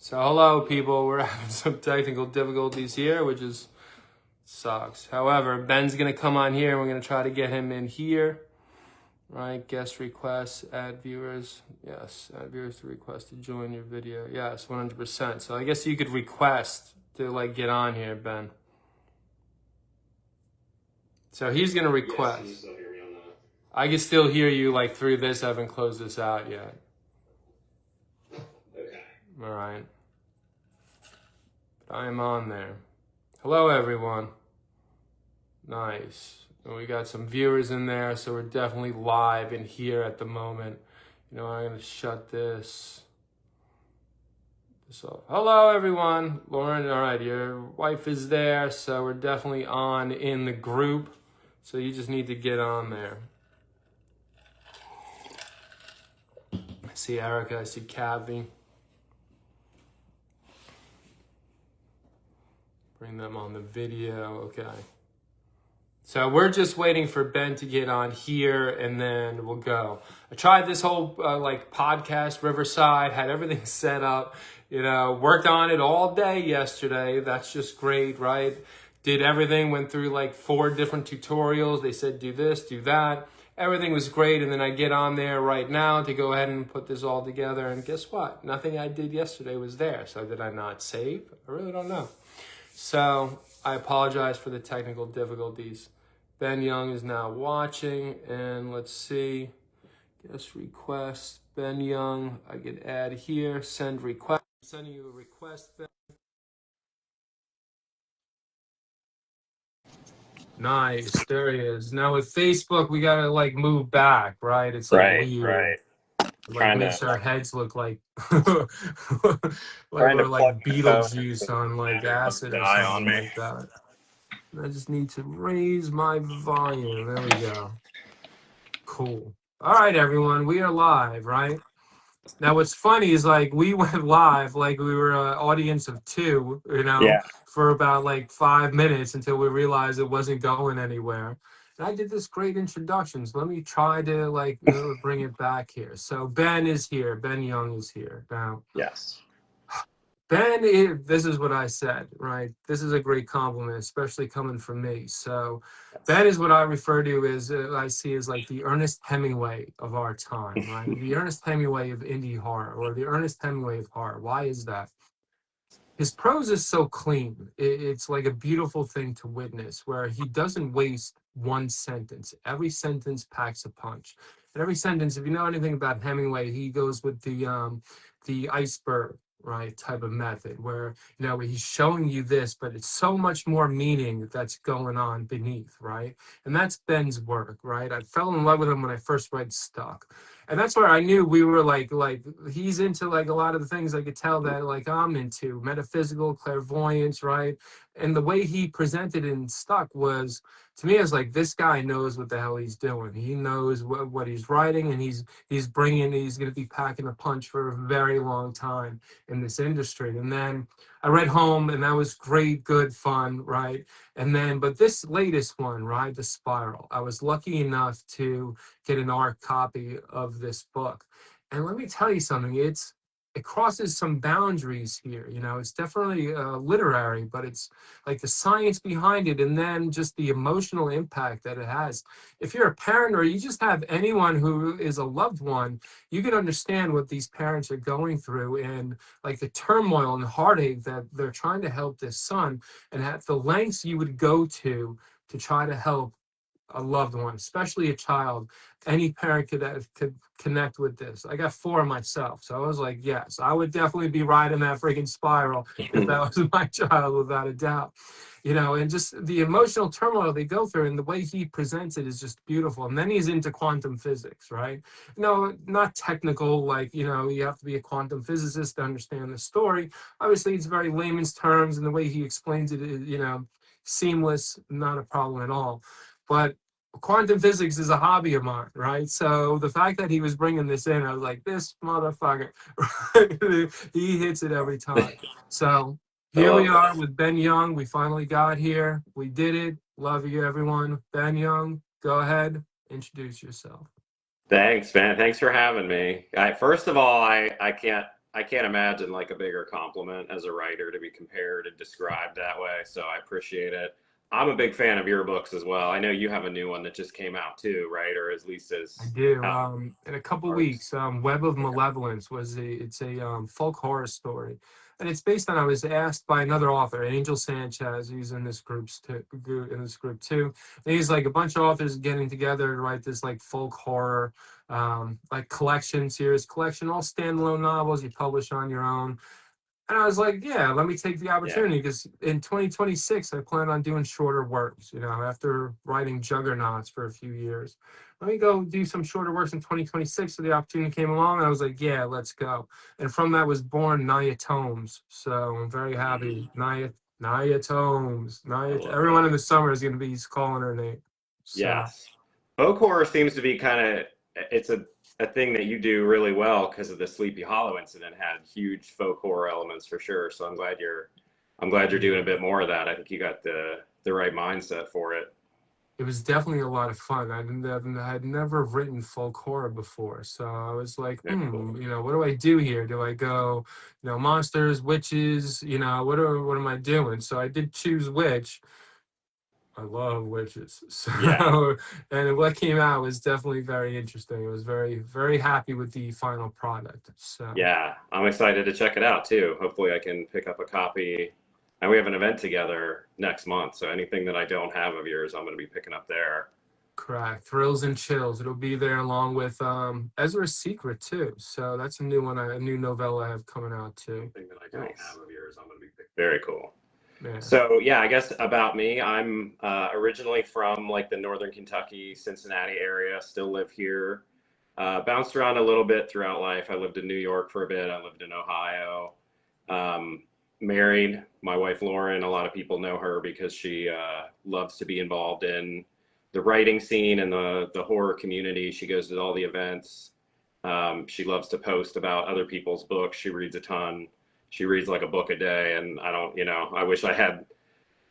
So hello people, we're having some technical difficulties here, which is sucks. However, Ben's gonna come on here and we're gonna try to get him in here. Right, guest requests, add viewers. Yes, add viewers to request to join your video. Yes, 100%. So I guess you could request to like get on here, Ben. So he's gonna request. Yes, can you still hear me on that? I can still hear you like through this. I haven't closed this out yet. Okay. All right. I am on there. Hello, everyone. Nice. And we got some viewers in there, so we're definitely live in here at the moment. You know, I'm gonna shut this off. Hello, everyone. Lauren, all right, your wife is there, so we're definitely on in the group. So you just need to get on there. I see Erica, I see Kathy. Bring them on the video, okay. So we're just waiting for Ben to get on here and then we'll go. I tried this whole like podcast, Riverside, had everything set up, you know, worked on it all day yesterday. That's just great, right? Did everything, went through like 4 different tutorials. They said, do this, do that. Everything was great. And then I get on there right now to go ahead and put this all together. And guess what? Nothing I did yesterday was there. So did I not save? I really don't know. So I apologize for the technical difficulties. Ben Young is now watching, and let's see, guest request, Ben Young, I could add here, send request, I'm sending you a request, Ben. Nice, there he is. Now with Facebook, we gotta like move back, right? It's like weird. Right. Like makes our heads look like like we're like Beetlejuice on like acid or something like that. I just need to raise my volume. There we go. Cool. All right, everyone. We are live, right? Now, what's funny is like we went live like we were an audience of 2, you know, for about like 5 minutes until we realized it wasn't going anywhere. And I did this great introduction. So let me try to like bring it back here. So Ben is here. Ben Young is here now. Yes. Ben, this is what I said, right? This is a great compliment, especially coming from me. So Ben is what I refer to as, I see as like the Ernest Hemingway of our time, right? The Ernest Hemingway of indie horror, or the Ernest Hemingway of horror. Why is that? His prose is so clean. It's like a beautiful thing to witness, where he doesn't waste one sentence. Every sentence packs a punch. And every sentence, if you know anything about Hemingway, he goes with the iceberg, right, type of method, where you know he's showing you this, but it's so much more meaning that's going on beneath, right? And that's Ben's work, right? I fell in love with him when I first read Stuck. And that's where I knew we were like he's into like a lot of the things I could tell that like I'm into, metaphysical, clairvoyance, right? And the way he presented in Stuck was, to me, I was like, this guy knows what the hell he's doing. He knows what he's writing, and he's going to be packing a punch for a very long time in this industry. And then I read Home, and that was great, good, fun, right? And then, but this latest one, right, The Spiral, I was lucky enough to get an art copy of this book. And let me tell you something, it crosses some boundaries here. You know, it's definitely literary, but it's like the science behind it, and then just the emotional impact that it has. If you're a parent or you just have anyone who is a loved one, you can understand what these parents are going through, and like the turmoil and heartache that they're trying to help this son, and at the lengths you would go to try to help a loved one, especially a child. Any parent could connect with this. I got 4 myself, so I was like, yes, I would definitely be riding that freaking spiral if that was my child, without a doubt. You know, and just the emotional turmoil they go through, and the way he presents it is just beautiful. And then he's into quantum physics, right? No, not technical, like, you know, you have to be a quantum physicist to understand the story. Obviously, it's very layman's terms, and the way he explains it is, you know, seamless, not a problem at all. But quantum physics is a hobby of mine, right? So the fact that he was bringing this in, I was like, this motherfucker, he hits it every time. So here we are with Ben Young. We finally got here. We did it. Love you, everyone. Ben Young, go ahead, introduce yourself. Thanks, man. Thanks for having me. First of all, I can't I can't imagine like a bigger compliment as a writer to be compared and described that way. So I appreciate it. I'm a big fan of your books as well. I know you have a new one that just came out too, right? Or at least I as do. out In a couple arts. weeks, Web of Okay. Malevolence it's a folk horror story, and it's based on. I was asked by another author, Angel Sanchez. He's in this in this group too. And he's like a bunch of authors getting together to write this like folk horror, like collection series collection, all standalone novels you publish on your own. And I was like, yeah, let me take the Yeah. opportunity because in 2026, I plan on doing shorter works, after writing Juggernauts for a few years. Let me go do some shorter works in 2026. So the opportunity came along, and I was like, yeah, let's go. And from that was born Naya Tomes. So I'm very happy. Mm, Naya Tomes. I love Everyone it. in the summer is going to be calling her name. So, Yes. Folk horror seems to be kind of it's a thing that you do really well because of the Sleepy Hollow incident had huge folk horror elements for sure. So I'm glad you're doing a yeah. bit more of that. I think you got the right mindset for it. It was definitely a lot of fun. I had never written folk horror before, so I was like, Very cool. what do I do here? Do I go, monsters, witches, what am I doing? So I did choose witch. I love witches. Yeah. So, and what came out was definitely very interesting. I was very, very happy with the final product. So, Yeah. I'm excited to check it out too. Hopefully I can pick up a copy. And we have an event together next month. So anything that I don't have of yours, I'm going to be picking up there. correct. Thrills and Chills. It'll be there along with Ezra's Secret too. So that's a new one, a new novella I have coming out too. Anything that I don't Nice. have of yours, I'm going to be picking. Very cool. Yeah. So yeah, I guess about me, I'm originally from like the northern Kentucky, Cincinnati area. Still live here. Bounced around a little bit throughout life. I lived in New York for a bit. I lived in Ohio. Um, Married. My wife Lauren. A lot of people know her because she loves to be involved in the writing scene and the horror community. She goes to all the events. She loves to post about other people's books. She reads a ton. She reads like a book a day, and I don't, I wish I had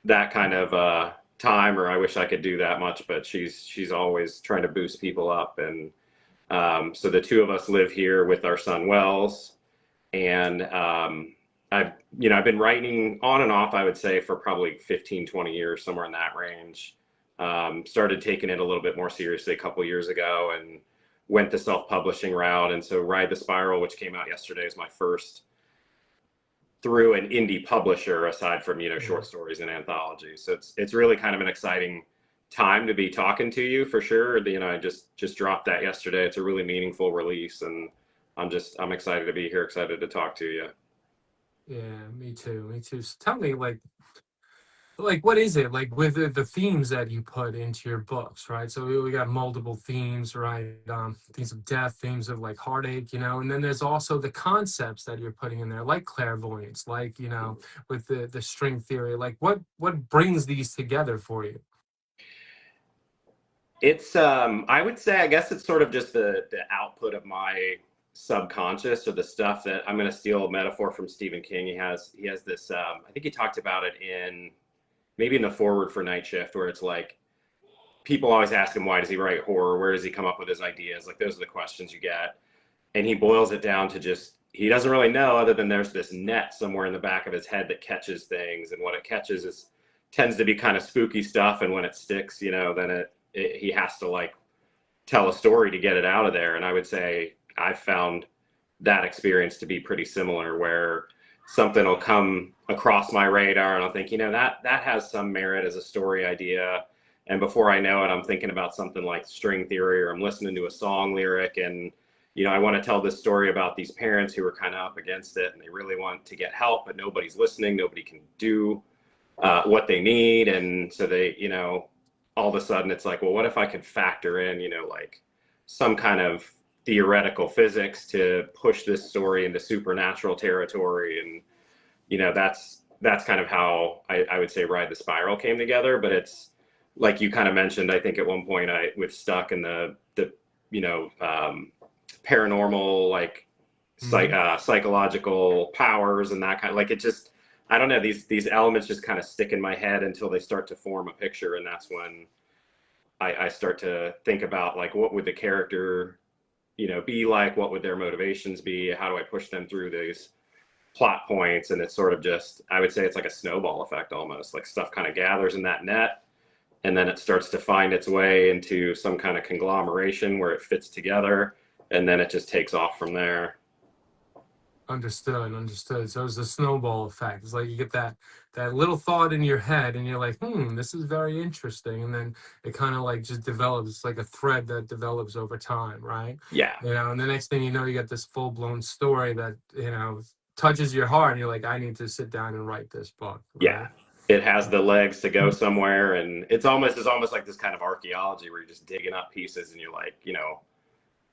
that kind of time, or I wish I could do that much. But she's always trying to boost people up, and so the two of us live here with our son Wells, and I've been writing on and off, I would say, for probably 15, 20 years, somewhere in that range. Started taking it a little bit more seriously a couple years ago, and went the self-publishing route. And so Ride the Spiral, which came out yesterday, is my first through an indie publisher, aside from Yeah. short stories and anthologies. So it's really kind of an exciting time to be talking to you for sure. I just dropped that yesterday. It's a really meaningful release, and I'm excited to be here, excited to talk to you. Yeah, me too. Me too. So tell me, like what is it like with the themes that you put into your books, right? So we got multiple themes, right? Themes of death, themes of like heartache, and then there's also the concepts that you're putting in there, like clairvoyance, like with the string theory. Like what brings these together for you? It's I would say, I guess it's sort of just the output of my subconscious, or the stuff that I'm going to steal a metaphor from Stephen King. He has this I think he talked about it in maybe in the forward for Night Shift, where it's like people always ask him, why does he write horror? Where does he come up with his ideas? Like, those are the questions you get. And he boils it down to just, he doesn't really know, other than there's this net somewhere in the back of his head that catches things. And what it catches tends to be kind of spooky stuff. And when it sticks, then he has to like tell a story to get it out of there. And I would say I've found that experience to be pretty similar, where something will come across my radar and I'll think, that has some merit as a story idea. And before I know it, I'm thinking about something like string theory, or I'm listening to a song lyric, and I want to tell this story about these parents who are kind of up against it, and they really want to get help, but nobody's listening. Nobody can do what they need. And so they, all of a sudden it's like, well, what if I could factor in, like some kind of theoretical physics to push this story into supernatural territory. And that's kind of how I would say Ride the Spiral came together. But it's like you kind of mentioned, I think at one point I was stuck in the paranormal, like Hmm. psychological powers and that kind of, like, it just, I don't know, these elements just kind of stick in my head until they start to form a picture. And that's when I start to think about, like, what would the character be like? What would their motivations be? How do I push them through these plot points? And it's sort of just, I would say it's like a snowball effect almost. Like stuff kind of gathers in that net, and then it starts to find its way into some kind of conglomeration where it fits together, and then it just takes off from there. Understood, understood. So it's a snowball effect. It's like you get that little thought in your head, and you're like, this is very interesting, and then it kind of like just develops. It's like a thread that develops over time, right? Yeah. And the next thing you know, you get this full blown story that touches your heart, and you're like, I need to sit down and write this book. Right? Yeah. It has the legs to go somewhere, and it's almost like this kind of archaeology where you're just digging up pieces, and you're like,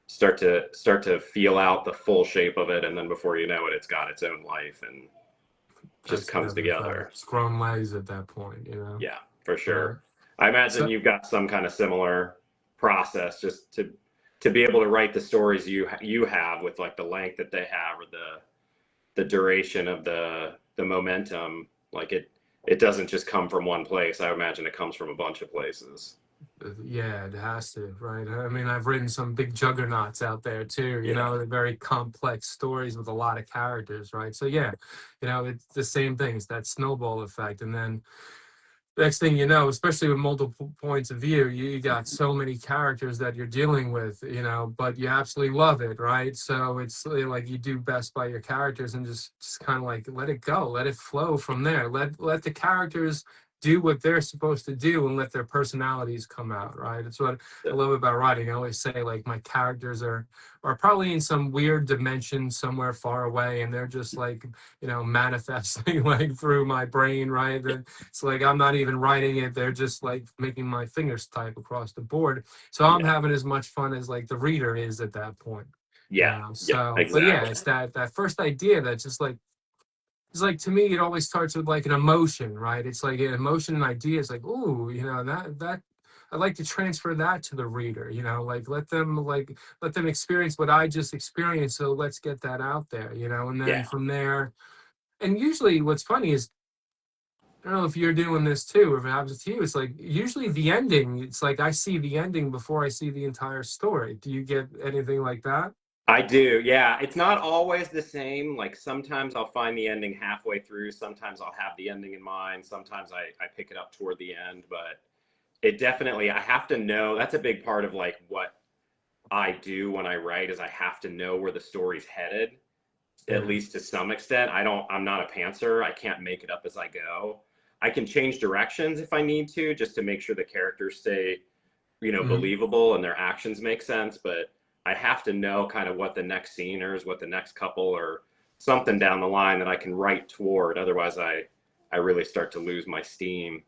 start to feel out the full shape of it, and then before you know it, it's got its own life and just comes together. It's grown legs at that point, Yeah, for sure. Right. I imagine you've got some kind of similar process just to be able to write the stories you have with like the length that they have, or the duration of the momentum. Like it doesn't just come from one place. I imagine it comes from a bunch of places. Yeah, it has to, right? I mean, I've written some big juggernauts out there too, they're very complex stories with a lot of characters, right? So yeah, it's the same thing. It's that snowball effect. And then next thing you know, especially with multiple points of view, you got so many characters that you're dealing with, but you absolutely love it, right? So it's like you do best by your characters, and just kind of like let it go, let it flow from there. Let the characters do what they're supposed to do, and let their personalities come out, right? It's what I love about writing. I always say, like, my characters are probably in some weird dimension somewhere far away, and they're just like, manifesting like through my brain, right? And it's like I'm not even writing it, they're just like making my fingers type across the board. So I'm having as much fun as like the reader is at that point. Yeah. So exactly. But yeah, it's that first idea that's just like, it's like, to me, it always starts with like an emotion, right? It's like an emotion and idea. It's like, ooh, that I'd like to transfer that to the reader, like let them experience what I just experienced. So let's get that out there, and then from there. And usually what's funny is, I don't know if you're doing this too, or if it happens to you, it's like usually the ending, it's like I see the ending before I see the entire story. Do you get anything like that? I do, yeah. It's not always the same. Like sometimes I'll find the ending halfway through. Sometimes I'll have the ending in mind. Sometimes I pick it up toward the end. But it definitely, I have to know. That's a big part of like what I do when I write, is I have to know where the story's headed, at least to some extent. I'm not a pantser. I can't make it up as I go. I can change directions if I need to, just to make sure the characters stay, believable and their actions make sense. But I have to know kind of what the next scene is, what the next couple, or something down the line that I can write toward. Otherwise, I really start to lose my steam.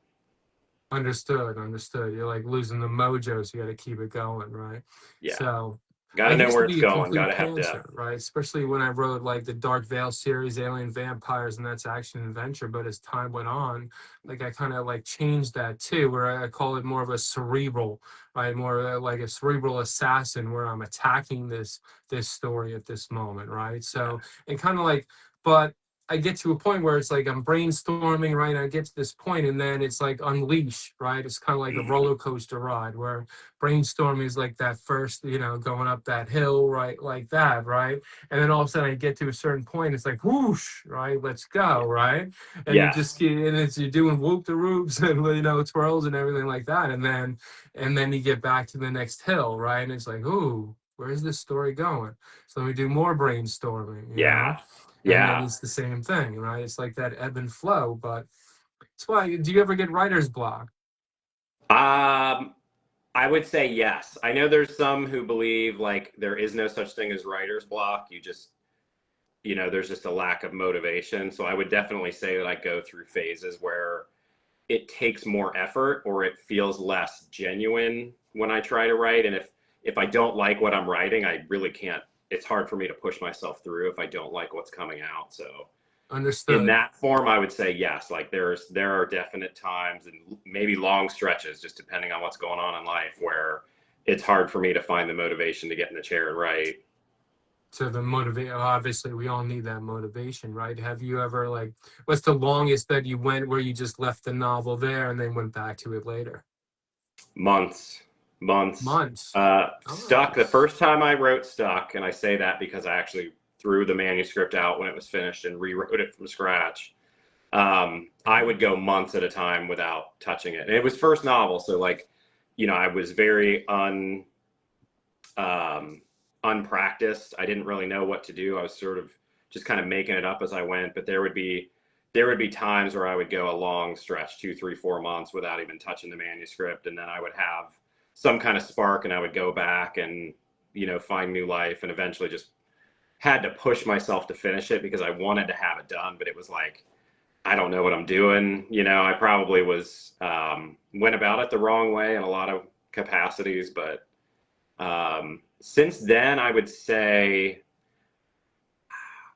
Understood. You're like losing the mojo, so you got to keep it going, right? Yeah. So gotta know where it's going. Gotta have to, right? Especially when I wrote like the Dark Veil series, Alien Vampires, and that's action and adventure. But as time went on, like I kind of like changed that too, where I call it more of a cerebral, right? More like a cerebral assassin, where I'm attacking this story at this moment, right? So and kind of like, but I get to a point where it's like I'm brainstorming, right? I get to this point, and then it's like unleash, right? It's kind of like a roller coaster ride, where brainstorming is like that first, going up that hill, right? Like that, right? And then all of a sudden I get to a certain point, it's like whoosh, right? Let's go, right? And you just you're doing whoop the roops and twirls and everything like that, and then you get back to the next hill, right? And it's like, ooh, where's this story going? So we do more brainstorming. You know? And then it's the same thing, right? It's like that ebb and flow. But it's why. Do you ever get writer's block? I would say yes. I know there's some who believe like there is no such thing as writer's block. You just, there's just a lack of motivation. So I would definitely say that I go through phases where it takes more effort, or it feels less genuine when I try to write. And if I don't like what I'm writing, I really can't. It's hard for me to push myself through if I don't like what's coming out. So understood. In that form, I would say yes. Like there are definite times and maybe long stretches, just depending on what's going on in life, where it's hard for me to find the motivation to get in the chair and write. So the motivation, obviously we all need that motivation, right? Have you ever like, what's the longest that you went where you just left the novel there and then went back to it later? Months. Months. Months. Stuck. The first time I wrote Stuck, and I say that because I actually threw the manuscript out when it was finished and rewrote it from scratch. I would go months at a time without touching it. And it was first novel, so like, you know, I was very unpracticed. I didn't really know what to do. I was sort of just kind of making it up as I went. But there would be times where I would go a long stretch, 2, 3, 4 months without even touching the manuscript, and then I would have some kind of spark, and I would go back and, you know, find new life, and eventually just had to push myself to finish it because I wanted to have it done. But it was like, I don't know what I'm doing. You know, I probably was went about it the wrong way in a lot of capacities. But since then, I would say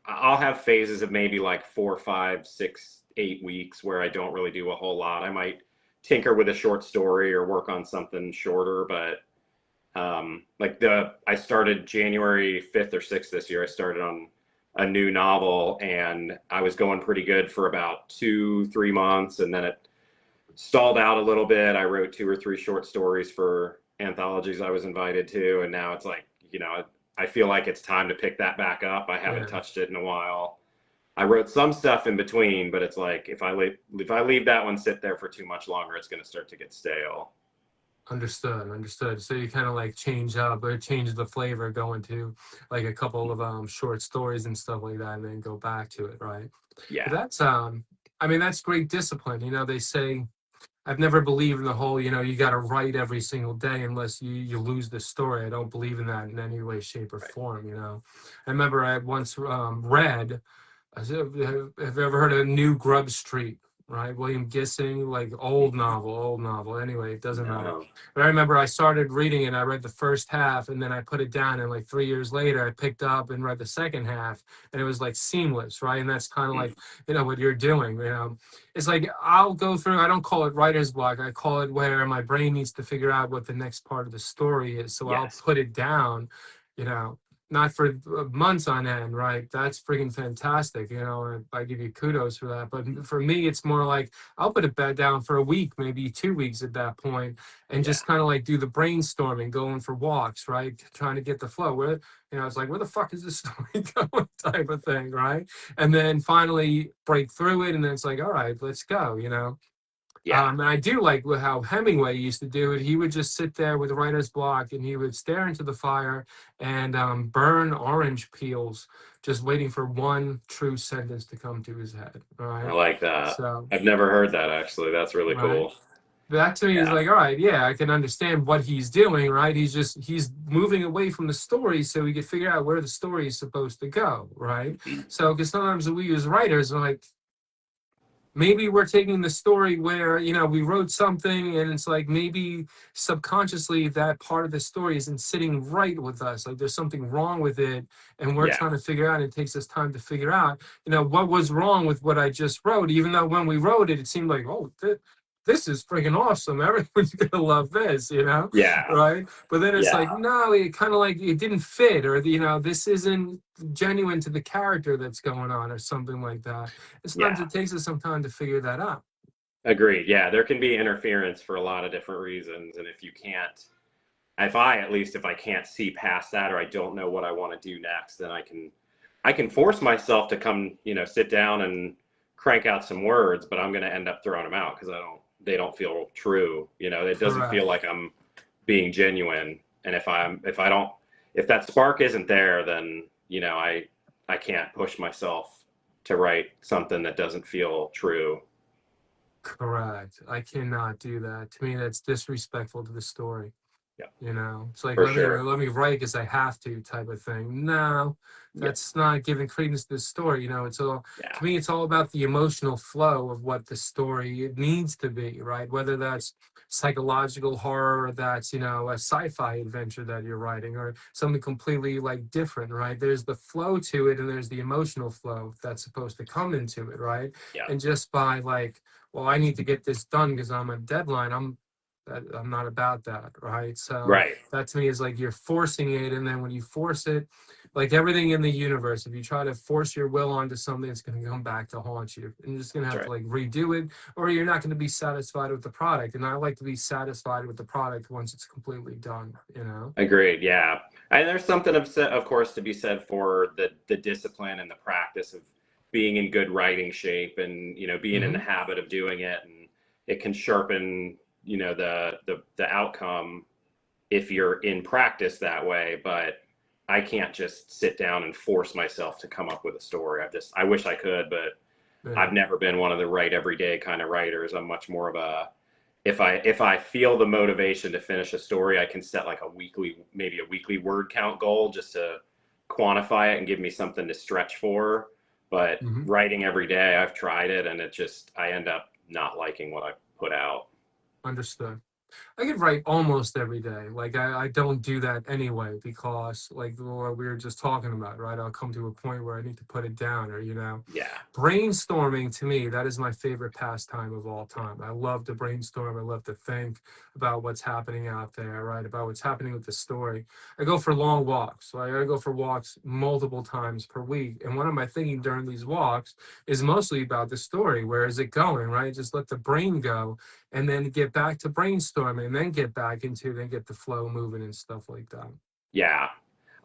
I'll have phases of maybe like 4, 5, 6, 8 weeks where I don't really do a whole lot. I might tinker with a short story or work on something shorter, but I started January 5th or 6th this year. I started on a new novel, and I was going pretty good for about 2, 3 months, and then it stalled out a little bit. I wrote 2 or 3 short stories for anthologies I was invited to, and now it's like, you know, I feel like it's time to pick that back up. I haven't touched it in a while. I wrote some stuff in between, but it's like if I leave that one sit there for too much longer, it's going to start to get stale. Understood. So you kind of like change up or change the flavor, going to like a couple of short stories and stuff like that, and then go back to it, right? Yeah. But that's I mean, that's great discipline. You know, they say, I've never believed in the whole, you know, you got to write every single day unless you lose the story. I don't believe in that in any way, shape, or form. You know, I remember I once read. Have you ever heard of New Grub Street? Right, William Gissing, like old novel. Anyway, it doesn't matter. But I remember I started reading it. I read the first half, and then I put it down. And like 3 years later, I picked up and read the second half, and it was like seamless, right? And that's kind of like, you know, what you're doing. You know, it's like I'll go through. I don't call it writer's block. I call it where my brain needs to figure out what the next part of the story is. So I'll put it down. You know, not for months on end, right? That's freaking fantastic. You know, I give you kudos for that. But for me, it's more like I'll put it back down for a week, maybe 2 weeks at that point, and just kind of like do the brainstorming, going for walks, right? Trying to get the flow. Where, you know, it's like, where the fuck is this story going, type of thing, right? And then finally break through it, and then it's like, all right, let's go, you know? Yeah. And I do like how Hemingway used to do it. He would just sit there with writer's block, and he would stare into the fire and burn orange peels, just waiting for one true sentence to come to his head. All right. I like that. So I've never heard that, actually. That's really cool. That to me is like, all right, yeah, I can understand what he's doing, right? He's moving away from the story so we can figure out where the story is supposed to go, right? So, because sometimes we as writers are like, maybe we're taking the story where, you know, we wrote something and it's like maybe subconsciously that part of the story isn't sitting right with us. Like there's something wrong with it, and we're trying to figure out, and it takes us time to figure out, you know, what was wrong with what I just wrote, even though when we wrote it, it seemed like, oh, this is freaking awesome. Everyone's going to love this, you know? Yeah. Right? But then it's like, no, it kind of like, it didn't fit, or, you know, this isn't genuine to the character that's going on, or something like that. Sometimes it takes us some time to figure that out. Agreed. Yeah, there can be interference for a lot of different reasons. And if you can't, if I can't see past that, or I don't know what I want to do next, then I can force myself to come, you know, sit down and crank out some words, but I'm going to end up throwing them out because they don't feel true. You know, it doesn't feel like I'm being genuine. And if that spark isn't there, then, you know, I can't push myself to write something that doesn't feel true. Correct. I cannot do that. To me, that's disrespectful to the story. Yeah. You know, it's like, let me write because I have to, type of thing. No, that's not giving credence to the story. You know, it's all, to me, it's all about the emotional flow of what the story needs to be, right? Whether that's psychological horror, or that's, you know, a sci-fi adventure that you're writing, or something completely like different, right? There's the flow to it, and there's the emotional flow that's supposed to come into it, right? Yeah. And just by like, well, I need to get this done because I'm a deadline, I'm not about that, right? So that to me is like you're forcing it, and then when you force it, like everything in the universe, if you try to force your will onto something, it's going to come back to haunt you. And you're just going to have That's to right. like redo it, or you're not going to be satisfied with the product. And I like to be satisfied with the product once it's completely done, you know? Agreed. Yeah. And there's something of course, to be said for the discipline and the practice of being in good writing shape and, you know, being in the Hmm. habit of doing it. And it can sharpen, you know, the outcome if you're in practice that way. But I can't just sit down and force myself to come up with a story. I wish I could, but Yeah. I've never been one of the write every day kind of writers. I'm much more of a, if I feel the motivation to finish a story, I can set like maybe a weekly word count goal just to quantify it and give me something to stretch for. But Hmm. writing every day, I've tried it and I end up not liking what I put out. Understood. I could write almost every day. Like I don't do that anyway because like what we were just talking about, right? I'll come to a point where I need to put it down or, you know, Yeah. brainstorming to me, that is my favorite pastime of all time. I love to brainstorm. I love to think about what's happening out there, right? About what's happening with the story. I go for long walks. So I gotta go for walks multiple times per week. And what am I thinking during these walks is mostly about the story. Where is it going, right? Just let the brain go and then get back to brainstorming and then get back into then get the flow moving and stuff like that. Yeah.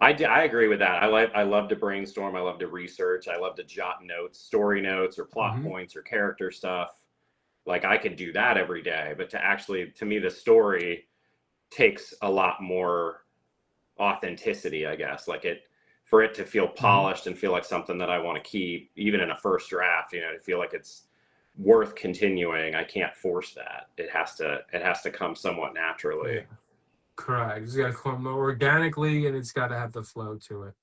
I agree with that. I love to brainstorm. I love to research. I love to jot notes, story notes or plot Hmm. points or character stuff. Like I could do that every day, but to me, the story takes a lot more authenticity, I guess. For it to feel Hmm. polished and feel like something that I want to keep, even in a first draft, you know, to feel like it's worth continuing. I can't force that. It has to come somewhat naturally. Yeah. Correct. It's got to come organically and it's got to have the flow to it,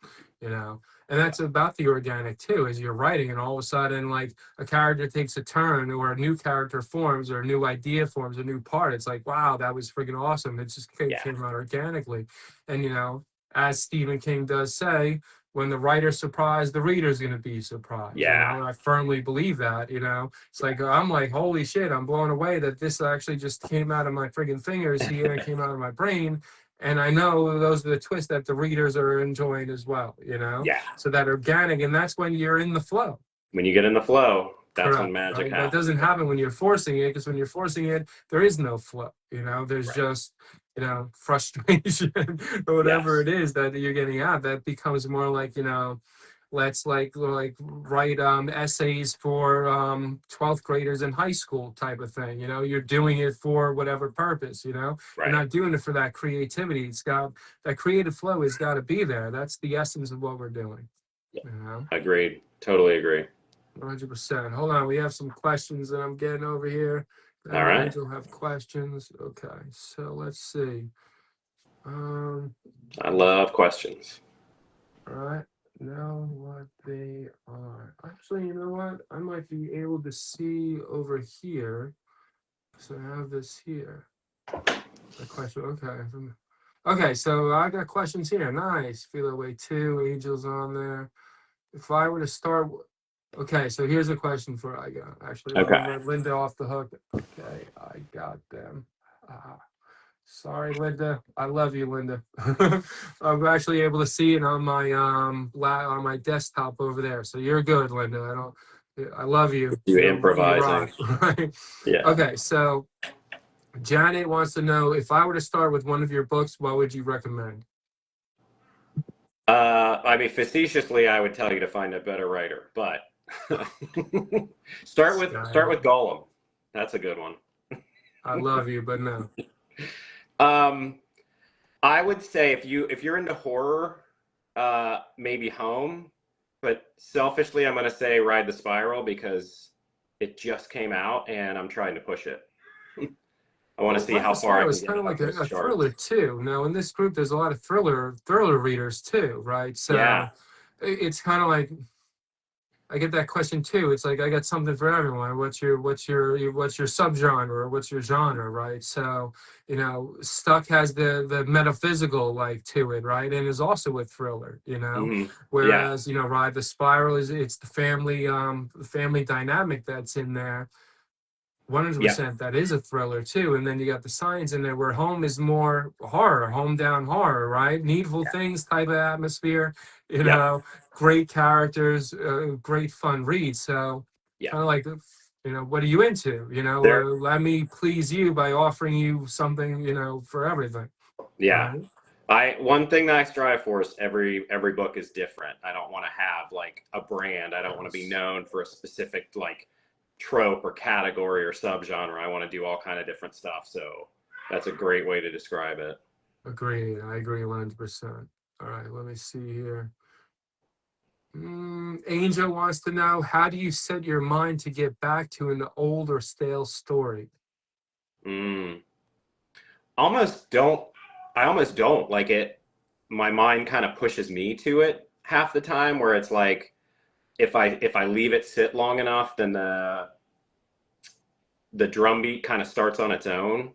you know. And that's about the organic too, as you're writing, and all of a sudden, like a character takes a turn, or a new character forms, or a new idea forms, a new part. It's like, wow, that was freaking awesome. It just Yeah. came out organically. And, you know, as Stephen King does say, when the writer's surprised, the reader's going to be surprised, you Yeah. know. And I firmly believe that, you know. It's like, I'm like, holy shit, I'm blown away that this actually just came out of my friggin' fingers here and came out of my brain. And I know those are the twists that the readers are enjoying as well, you know? Yeah. So that organic, and that's when you're in the flow. When you get in the flow, that's when Correct. magic Right. That happens. doesn't happen when you're forcing it, because when you're forcing it, there is no flow. You know, there's Right. just, you know, frustration or whatever Yes. it is that you're getting out. That becomes more like, you know, let's like write essays for 12th graders in high school type of thing. You know, you're doing it for whatever purpose, you know. You're Right. not doing it for that creativity. It's got that creative flow has got to be there. That's the essence of what we're doing, Yeah. you know. Agreed. Totally agree. 100%. Hold on, we have some questions that I'm getting over here. All And right. Angel have questions. Okay, so let's see. Um, I love questions. all right, know what they are. Actually, you know what? I might be able to see over here. So I have this here. A question. Okay. Okay, so I got questions here. Nice. Feel that way too. Angel's on there. If I were to start, okay, so here's a question for I got. Actually, let me Okay. let Linda off the hook. Okay, I got them. Sorry, Linda. I love you, Linda. I'm actually able to see it on my on my desktop over there. So you're good, Linda. I love you. You You improvising. rock. Right? Yeah. Okay, so Janet wants to know, if I were to start with one of your books, what would you recommend? I mean, facetiously, I would tell you to find a better writer, but start with Gollum. That's a good one. I love you, but no. Um, I would say if you're into horror, maybe Home, but selfishly, I'm going to say Ride the Spiral because it just came out and I'm trying to push it. I want to Well, see Life how of far I Sorrow can is get kind of it like up those a thriller charts. too. Now, in this group, there's a lot of thriller readers too, right? Yeah. So it's kind of like I get that question too. It's like I got something for everyone. What's your subgenre, or what's your genre, right? So, you know, Stuck has the metaphysical like to it, right? And is also a thriller, you know. Hmm. Yeah. Whereas, you know, Ride the Spiral it's the family dynamic that's in there. Yeah. 100% that is a thriller too. And then you got the science in there where home is more horror, home down horror, right? Needful things type of atmosphere, you Yep. know, great characters, great fun read. So Yeah. kind of like, what are you into? There. Let me please you by offering you something, for everything, Yeah. right? One thing that I strive for is every book is different. I don't want to have like a brand. I don't want to be Yes. known for a specific like trope or category or subgenre. I want to do all kind of different stuff. So that's a great way to describe it. Agreed. I agree 100%. All right, let me see here. Angel wants to know, how do you set your mind to get back to an old or stale story? Mm. Almost don't. I almost don't like it. My mind kind of pushes me to it half the time, where it's like if I leave it sit long enough, then the drum beat kind of starts on its own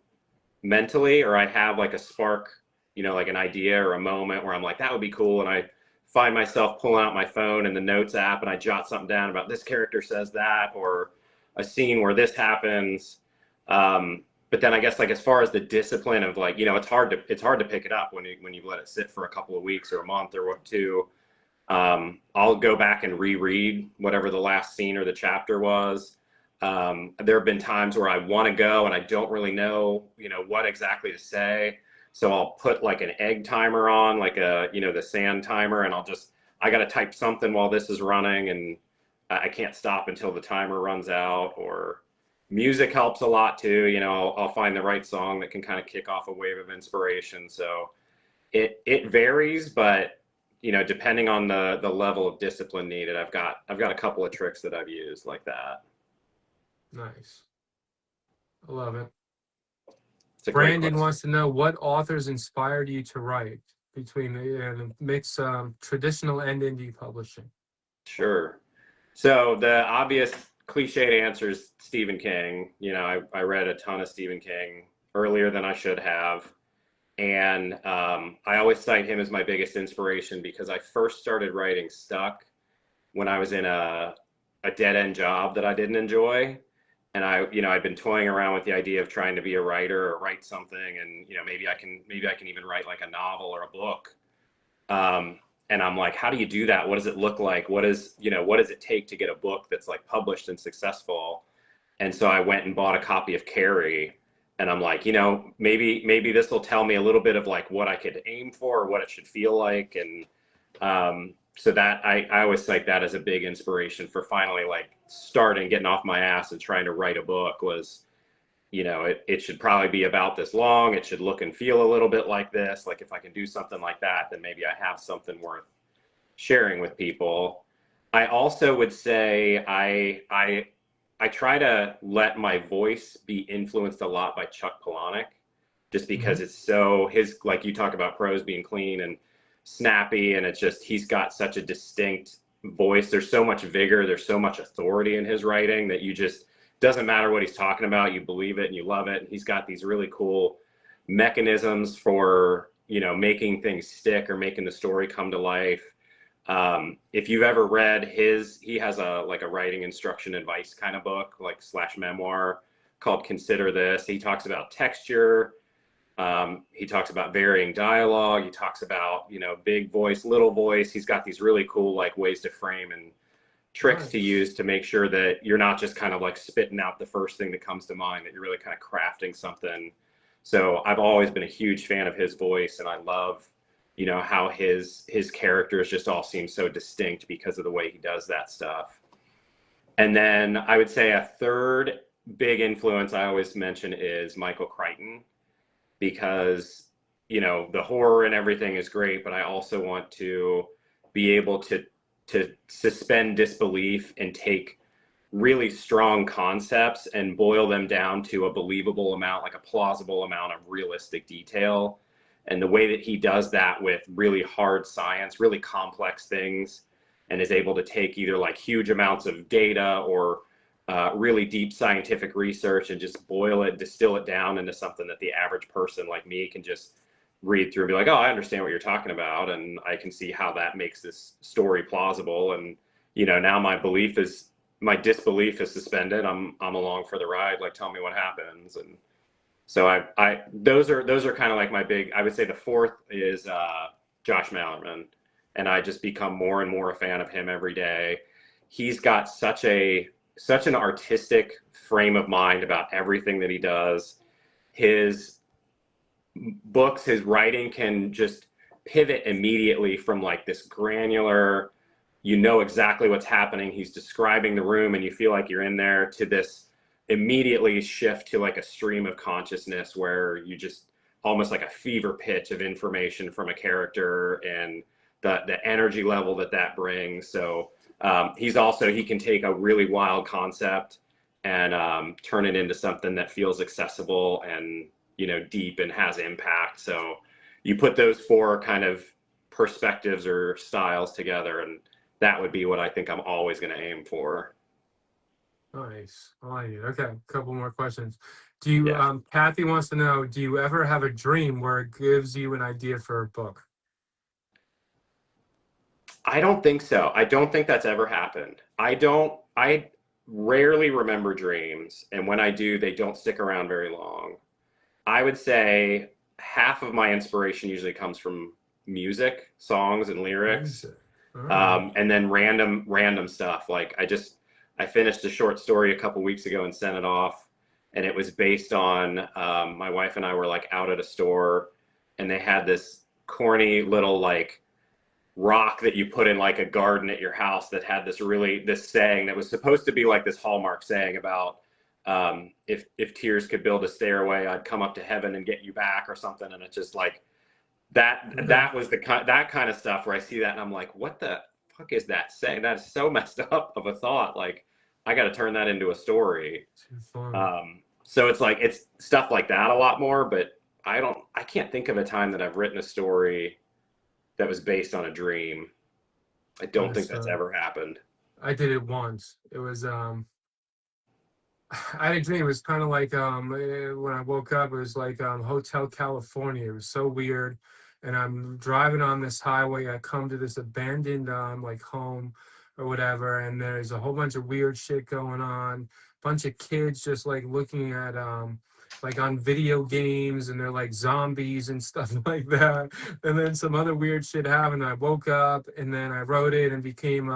mentally, or I have like a spark, like an idea or a moment where I'm like, that would be cool. And I find myself pulling out my phone and the notes app and I jot something down about this character says that, or a scene where this happens. But then I guess like as far as the discipline of like, it's hard to pick it up when you let it sit for a couple of weeks or a month or what two. I'll go back and reread whatever the last scene or the chapter was. There have been times where I want to go and I don't really know, what exactly to say. So I'll put like an egg timer on, like the sand timer, and I got to type something while this is running, and I can't stop until the timer runs out. Or music helps a lot too. I'll find the right song that can kind of kick off a wave of inspiration. So it varies, but depending on the level of discipline needed, I've got a couple of tricks that I've used like that. Nice. I love it. It's a great Brandon question. wants to know, what authors inspired you to write between the mix traditional and indie publishing? Sure. So the obvious cliched answer is Stephen King. I read a ton of Stephen King earlier than I should have. And I always cite him as my biggest inspiration because I first started writing Stuck when I was in a dead end job that I didn't enjoy. And I've been toying around with the idea of trying to be a writer or write something. And, maybe I can even write like a novel or a book. Um, and I'm like, how do you do that? What does it look like? What does it take to get a book that's like published and successful? And so I went and bought a copy of Carrie, and I'm like, maybe this will tell me a little bit of like what I could aim for or what it should feel like. And so that I always cite that as a big inspiration for finally like starting, getting off my ass and trying to write a book was, it should probably be about this long. It should look and feel a little bit like this. Like if I can do something like that, then maybe I have something worth sharing with people. I also would say I try to let my voice be influenced a lot by Chuck Palahniuk, just because Mhm. it's so his, like you talk about prose being clean and snappy, and it's just he's got such a distinct voice. There's so much vigor, there's so much authority in his writing that you just doesn't matter what he's talking about, you believe it and you love it. And he's got these really cool mechanisms for making things stick or making the story come to life. If you've ever read he has a like a writing instruction advice kind of book, like slash memoir called Consider This. He talks about texture. He talks about varying dialogue. He talks about, big voice, little voice. He's got these really cool like ways to frame and tricks to Nice. use to make sure that you're not just kind of like spitting out the first thing that comes to mind, that you're really kind of crafting something. So I've always been a huge fan of his voice, and I love, how his characters just all seem so distinct because of the way he does that stuff. And then I would say a third big influence I always mention is Michael Crichton, because the horror and everything is great, but I also want to be able to suspend disbelief and take really strong concepts and boil them down to a believable amount, like a plausible amount of realistic detail. And the way that he does that with really hard science, really complex things, and is able to take either like huge amounts of data or really deep scientific research and just boil it, distill it down into something that the average person like me can just read through and be like, oh, I understand what you're talking about. And I can see how that makes this story plausible. And, now my belief is my disbelief is suspended. I'm along for the ride. Like, tell me what happens. And so those are kind of like my big. I would say the fourth is Josh Malerman, and I just become more and more a fan of him every day. He's got such an artistic frame of mind about everything that he does. His books, his writing can just pivot immediately from like this granular, you know exactly what's happening. He's describing the room and you feel like you're in there, to this immediately shift to like a stream of consciousness where you just almost like a fever pitch of information from a character, and the energy level that brings. So he can take a really wild concept and turn it into something that feels accessible and, you know, deep and has impact. So you put those four kind of perspectives or styles together, and that would be what I think I'm always going to aim for. Nice. I like it. Okay, a couple more questions. Do you, Yeah. Kathy wants to know, do you ever have a dream where it gives you an idea for a book? I don't think so. I don't think that's ever happened. I rarely remember dreams, and when I do, they don't stick around very long. I would say half of my inspiration usually comes from music, songs and lyrics. And then random stuff. Like I finished a short story a couple weeks ago and sent it off, and it was based on my wife and I were like out at a store, and they had this corny little like rock that you put in like a garden at your house that had this saying that was supposed to be like this Hallmark saying about if tears could build a stairway, I'd come up to heaven and get you back, or something. And it's just like that was that kind of stuff where I see that and I'm like, what the fuck is that saying? That is so messed up of a thought. Like, I got to turn that into a story. So it's like, it's stuff like that a lot more, but I can't think of a time that I've written a story that was based on a dream. I don't think that's ever happened. I did it once. It was I had a dream. It was kind of like when I woke up, it was like Hotel California. It was so weird. And I'm driving on this highway. I come to this abandoned like home or whatever, and there's a whole bunch of weird shit going on. Bunch of kids just like looking at like on video games, and they're like zombies and stuff like that. And then some other weird shit happened. I woke up, and then I wrote it and became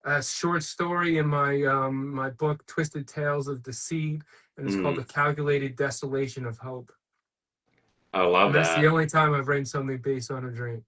a short story in my book, Twisted Tales of Deceit, and it's called The Calculated Desolation of Hope. I love that. That's the only time I've written something based on a dream.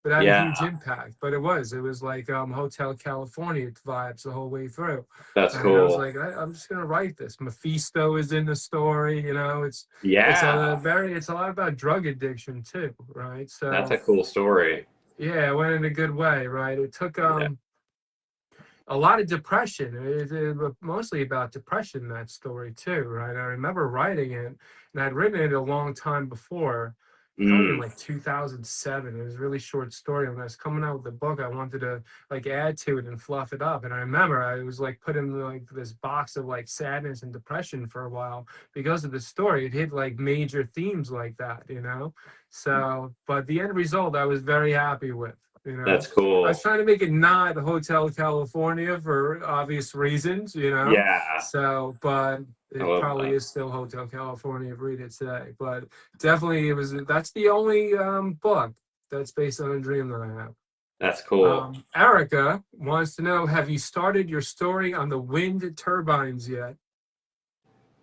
But it had a huge impact. But it was like Hotel California vibes the whole way through. That's and cool. I was like, I'm just gonna write this. Mephisto is in the story, you know. It's a lot about drug addiction too, right? So that's a cool story. Yeah, it went in a good way, right? It took a lot of depression. It mostly about depression, that story too, right? I remember writing it, and I'd written it a long time before, probably in like 2007. It was a really short story. When I was coming out with the book, I wanted to like add to it and fluff it up. And I remember I was like put in like this box of like sadness and depression for a while because of the story. It hit like major themes like that, you know? So, but the end result I was very happy with. You know, that's cool. I was trying to make it not Hotel California for obvious reasons, you know. Yeah. So, but it probably is still Hotel California if read it today. But definitely, that's the only book that's based on a dream that I have. That's cool. Erica wants to know: have you started your story on the wind turbines yet?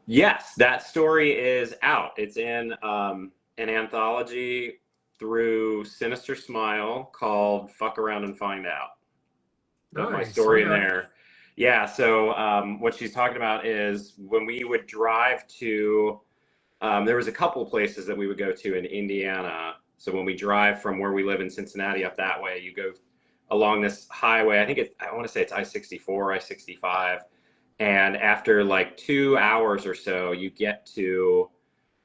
Yes, that story is out. It's in an anthology through Sinister Smile called Fuck Around and Find Out. Nice. My story in there. Yeah, so what she's talking about is when we would drive to, there was a couple places that we would go to in Indiana. So when we drive from where we live in Cincinnati up that way, you go along this highway. I want to say it's I-64, I-65. And after like 2 hours or so, you get to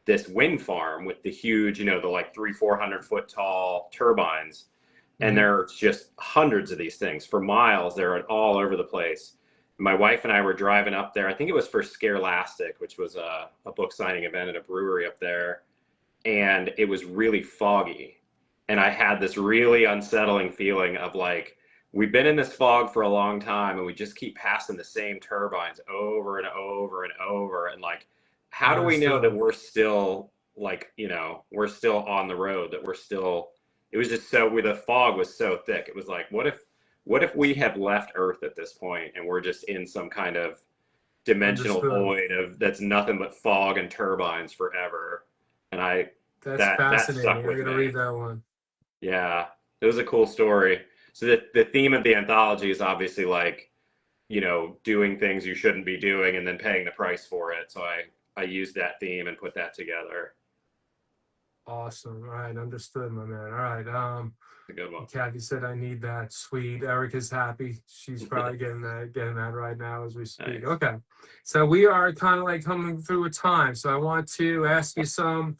this wind farm with the huge, you know, the like 300-400 foot tall turbines. And there's just hundreds of these things for miles. They're all over the place. My wife and I were driving up there. I think it was for Scarelastic, which was a book signing event at a brewery up there. And it was really foggy. And I had this really unsettling feeling of like, we've been in this fog for a long time, and we just keep passing the same turbines over and over and over. And like, how do we know that we're still like, we're still on the road, that we're still, it was just so, where the fog was so thick. It was like, what if we have left Earth at this point and we're just in some kind of dimensional void of that's nothing but fog and turbines forever? And that's fascinating. That stuck with I'm gonna me. read that one. Yeah, it was a cool story. So the theme of the anthology is obviously like, doing things you shouldn't be doing and then paying the price for it. So I used that theme and put that together. Awesome. All right, understood, my man. All right. A good one. Kathy said I need that. Sweet. Erica's happy. She's probably getting that right now as we speak. Nice. Okay. So we are kind of like coming through a time. So I want to ask you some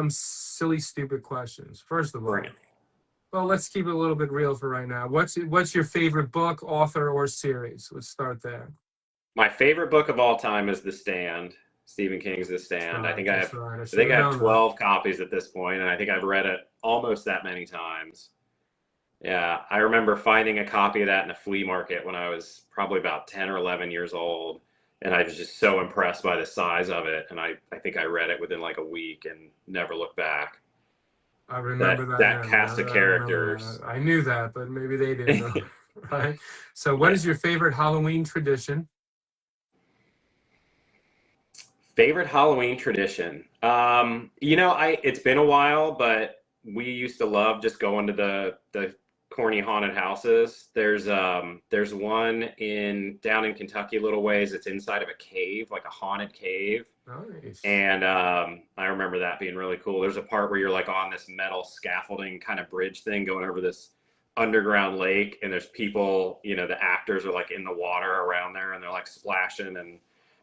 silly, stupid questions. First of all, well, let's keep it a little bit real for right now. What's your favorite book, author, or series? Let's start there. My favorite book of all time is The Stand. Stephen King's The Stand. I think I have 12 copies at this point, and I think I've read it almost that many times. Yeah, I remember finding a copy of that in a flea market when I was probably about 10 or 11 years old, and I was just so impressed by the size of it, and I think I read it within like a week and never looked back. I remember that cast of characters. I knew that, but maybe they didn't know. Right? So what is your favorite Halloween tradition? Favorite Halloween tradition? It's been a while, but we used to love just going to the corny haunted houses. There's one down in Kentucky a little ways. It's inside of a cave, like a haunted cave. Nice. And I remember that being really cool. There's a part where you're like on this metal scaffolding kind of bridge thing going over this underground lake, and there's people, the actors are like in the water around there, and they're like splashing and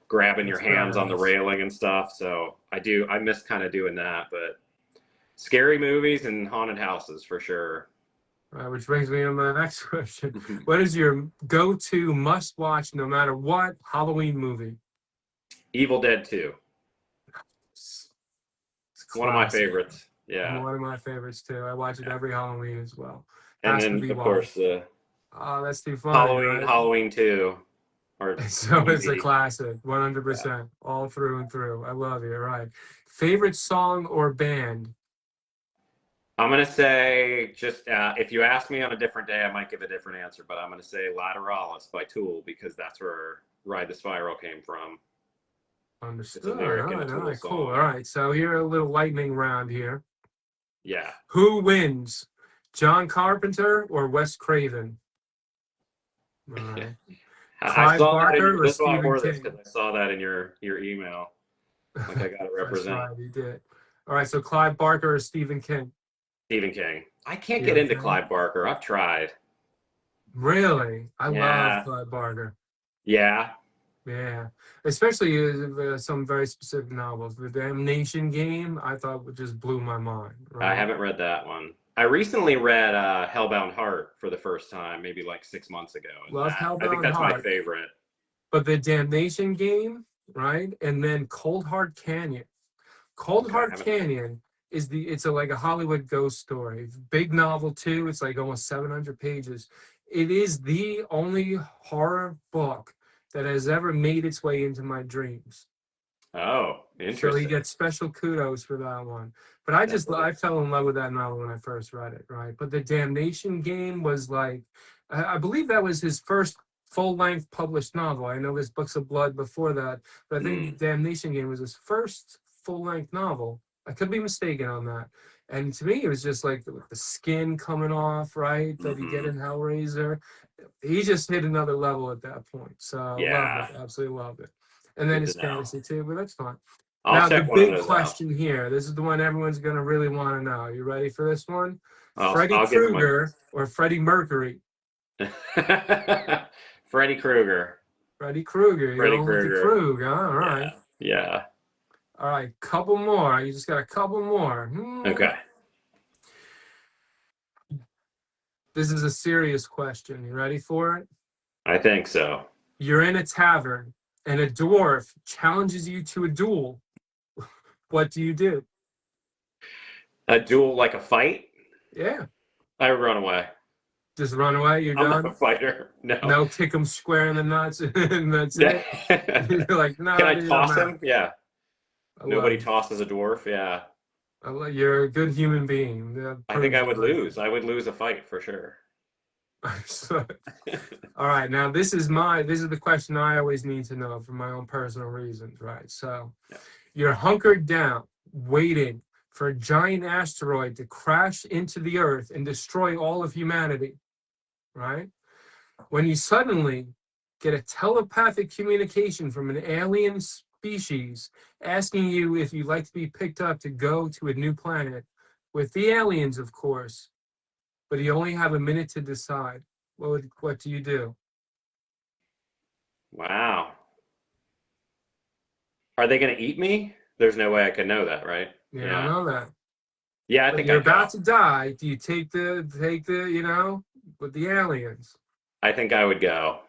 grabbing your hands on the railing and stuff. So I miss kind of doing that, but scary movies and haunted houses for sure. Which brings me to my next question. What is your go-to must-watch, no matter what, Halloween movie? Evil Dead 2. It's one of my favorites. Yeah. One of my favorites too. I watch it every Halloween as well. And then of course that's too funny. Halloween 2. So it's a classic, 100%, yeah. All through and through. I love you. All right. Favorite song or band? I'm going to say just, if you ask me on a different day, I might give a different answer, but I'm going to say Lateralis by Tool, because that's where Ride the Spiral came from. Understood. All right, cool. All right. So here a little lightning round here. Yeah. Who wins, John Carpenter or Wes Craven? All right. Clive Barker or Stephen King? I saw that in your email. Like I got to represent. That's right, you did. All right, so Clive Barker or Stephen King? Stephen King. I can't get into Clive Barker. I've tried. Really? I love Clive Barker. Yeah. Yeah. Especially some very specific novels. The Damnation Game, I thought just blew my mind. Right? I haven't read that one. I recently read Hellbound Heart for the first time, maybe like 6 months ago. Love Hellbound Heart. I think that's my favorite. But the Damnation Game, right? And then Cold Heart Canyon. Cold Heart Canyon is like a Hollywood ghost story. Big novel too. It's like almost 700 pages. It is the only horror book that has ever made its way into my dreams. Oh, interesting. So he gets special kudos for that one. But I fell in love with that novel when I first read it, right? But the Damnation Game was like, I believe that was his first full-length published novel. I know there's Books of Blood before that, but I think the Damnation Game was his first full-length novel. I could be mistaken on that. And to me, it was just like the skin coming off, right? That you get in Hellraiser. He just hit another level at that point. So yeah, loved it. Absolutely loved it. And then his fantasy too, but that's fine. Now the big question here. This is the one everyone's going to really want to know. You ready for this one? Freddy Krueger or Freddie Mercury? Freddy Krueger. Freddy Krueger. Freddy Krueger. Krug, huh? All right. Yeah. All right, couple more. You just got a couple more. Okay. This is a serious question. You ready for it? I think so. You're in a tavern, and a dwarf challenges you to a duel. What do you do? A duel, like a fight? Yeah. I would run away. Just run away. You're I'm not a done. fighter. No. No, kick him square in the nuts, and that's it. You're like, Can nah, I dude, I'm toss out. him? Yeah. I Nobody love it. tosses a dwarf. Yeah. You're a good human being. That I think proves I it would right lose. I would lose a fight for sure. there. All right, now this is the question I always need to know for my own personal reasons, right? So, Yeah. you're hunkered down, waiting for a giant asteroid to crash into the Earth and destroy all of humanity, right? When you suddenly get a telepathic communication from an alien species asking you if you'd like to be picked up to go to a new planet with the aliens, of course, but you only have a minute to decide. What do you do? Wow. Are they going to eat me? There's no way I could know that, right? You don't Yeah. know that. Yeah, I But think you're I'd go. about to die. Do you take the with the aliens? I think I would go.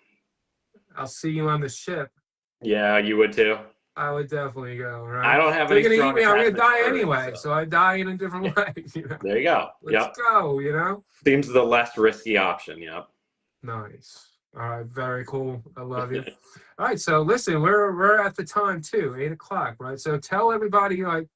I'll see you on the ship. Yeah, you would too. I would definitely go, I right? don't have They're any gonna eat strong me. I'm gonna attachment to die Earth, anyway, so so I die in a different yeah. way. There you go. Let's Yep. go. Seems the less risky option. Yep. Nice. All right, very cool. I love you. All right, so listen, we're at the time too, 8 o'clock, right? So tell everybody, like,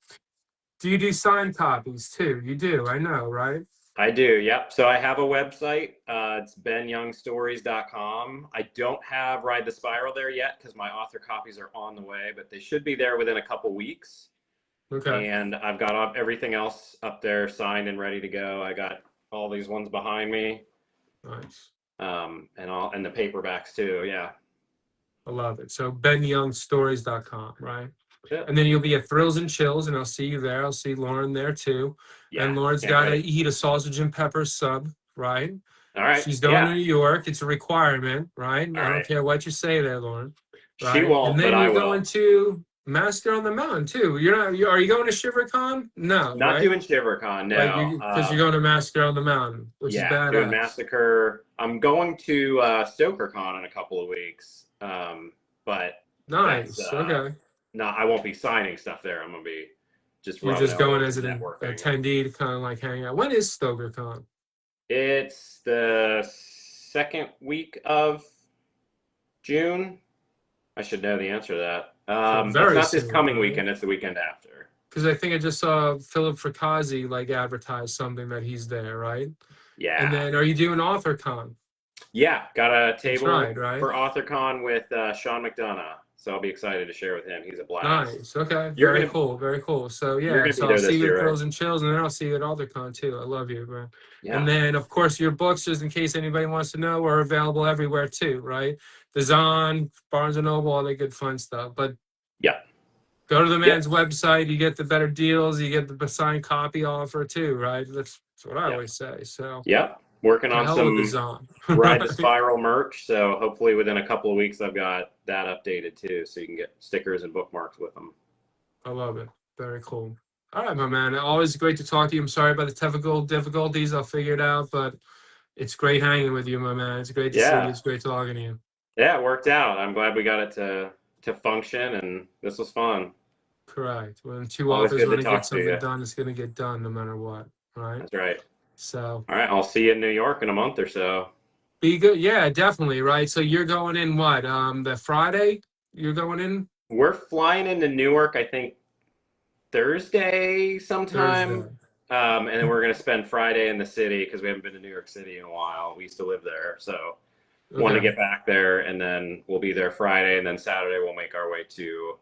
do you do signed copies too? You do, I know, right? I do. Yep. So I have a website. It's benyoungstories.com. I don't have Ride the Spiral there yet because my author copies are on the way, but they should be there within a couple weeks. Okay. And I've got everything else up there signed and ready to go. I got all these ones behind me, Nice. and the paperbacks too. Yeah. I love it. So benyoungstories.com, right? Yeah. And then you'll be at Thrills and Chills, and I'll see you there. I'll see Lauren there too. Yeah. And Lauren's Can't got to wait. eat a sausage and pepper sub, right? All right. She's going Yeah. to New York. It's a requirement, right? All I don't right. care what you say there, Lauren. She Right? won't, And but then I you're will. going to Master on the Mountain too. You're not. Are you going to ShiverCon? No, Not right? doing ShiverCon, no. Because you're going to Master on the Mountain, which is Yeah, doing badass. Massacre. I'm going to StokerCon in a couple of weeks, but Nice. that's Okay. no, I won't be signing stuff there. I'm gonna be just You're rubbing just going elbows as and an networking. attendee to kind of like hang out. When is StokerCon? It's the second week of June. I should know the answer to that. It's very not this soon, coming right? weekend. It's the weekend after. Because I think I just saw Philip Frakazi like advertise something that he's there, right? Yeah. And then, are you doing AuthorCon? Yeah, got a table right? for AuthorCon with Sean McDonough. So I'll be excited to share with him. He's a blast. Nice. Okay. You're Very gonna- cool. Very cool. So You're yeah. gonna So be there I'll see this you year, at right? Thrills and Chills, and then I'll see you at AuthorCon too. I love you, man. Yeah. And then, of course, your books, just in case anybody wants to know, are available everywhere too, right? The Zon, Barnes and Noble, all that good fun stuff. But yeah, go to the man's website. You get the better deals. You get the signed copy offer too, right? That's what I always say. So yep. Working the on hell with the some Zon. Ride the Spiral merch. So hopefully within a couple of weeks, I've got that updated too. So you can get stickers and bookmarks with them. I love it. Very cool. All right, my man. Always great to talk to you. I'm sorry about the technical difficulties. I'll figure it out, but it's great hanging with you, my man. It's great to see you. It's great talking to you. Yeah, it worked out. I'm glad we got it to function, and this was fun. Correct. When two Always authors good to want to talk get to something you. done, it's going to get done no matter what, right? That's right. So All right, I'll see you in New York in a month or so. be good. Yeah, definitely, right? So you're going in what? The Friday? You're going in? We're flying into Newark, I think, Thursday sometime. Thursday. And then we're going to spend Friday in the city because we haven't been to New York City in a while. We used to live there. So wanted to get back there, and then we'll be there Friday, and then Saturday we'll make our way to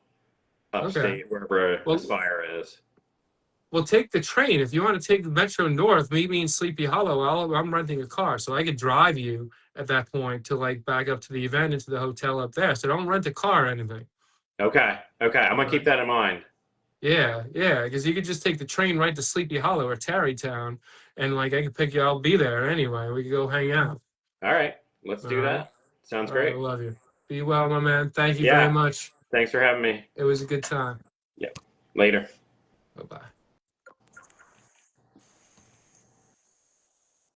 upstate, wherever Aspire is. Well, take the train. If you want to take the Metro North, meet me in Sleepy Hollow. I'm renting a car, so I could drive you at that point to like back up to the event and to the hotel up there. So don't rent a car or anything. Okay. I'm going to keep that in mind. Yeah, because you could just take the train right to Sleepy Hollow or Tarrytown, and like I could pick you. I'll be there anyway. We could go hang out. All right. Let's do that. Sounds great. I love you. Be well, my man. Thank you very much. Thanks for having me. It was a good time. Yep. Later. Bye-bye.